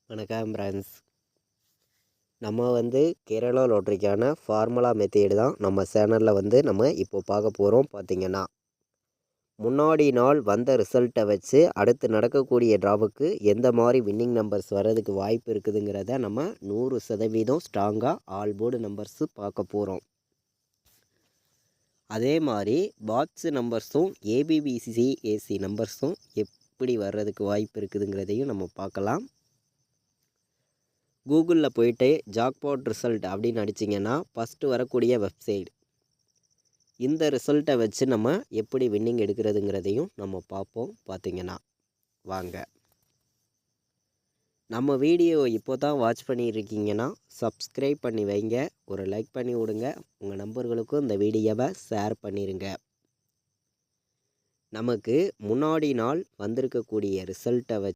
வணக்கம் ஃப்ரெண்ட்ஸ். நம்ம Kerala லாட்ரிக்கான formula method தான் நம்ம சேனலில் நம்ம இப்போ பார்க்க போகிறோம். பார்த்திங்கன்னா முன்னாடி நாள் வந்த ரிசல்ட்டை வச்சு அடுத்து நடக்கக்கூடிய ட்ராவுக்கு எந்த மாதிரி வின்னிங் நம்பர்ஸ் வர்றதுக்கு வாய்ப்பு இருக்குதுங்கிறத நம்ம 100% ஸ்ட்ராங்காக ஆல் போர்டு நம்பர்ஸு பார்க்க போகிறோம். அதே மாதிரி பாக்ஸு நம்பர்ஸும் ஏபிபிசிஏசி நம்பர்ஸும் எப்படி வர்றதுக்கு வாய்ப்பு இருக்குதுங்கிறதையும் நம்ம பார்க்கலாம். கூகுளில் போயிட்டு ஜாக்பாட் ரிசல்ட் அப்படின்னு அடிச்சிங்கன்னா ஃபஸ்ட்டு வரக்கூடிய வெப்சைட். இந்த ரிசல்ட்டை வச்சு நம்ம எப்படி வின்னிங் எடுக்கிறதுங்கிறதையும் நம்ம பார்ப்போம். பார்த்திங்கன்னா வாங்க. நம்ம வீடியோ இப்போ தான் வாட்ச் பண்ணியிருக்கீங்கன்னா சப்ஸ்கிரைப் பண்ணி வைங்க, ஒரு லைக் பண்ணி விடுங்க, உங்கள் நண்பர்களுக்கும் இந்த வீடியோவை ஷேர் பண்ணிடுங்க. நமக்கு முன்னாடி நாள் வந்திருக்கக்கூடிய ரிசல்ட்டை வச்சு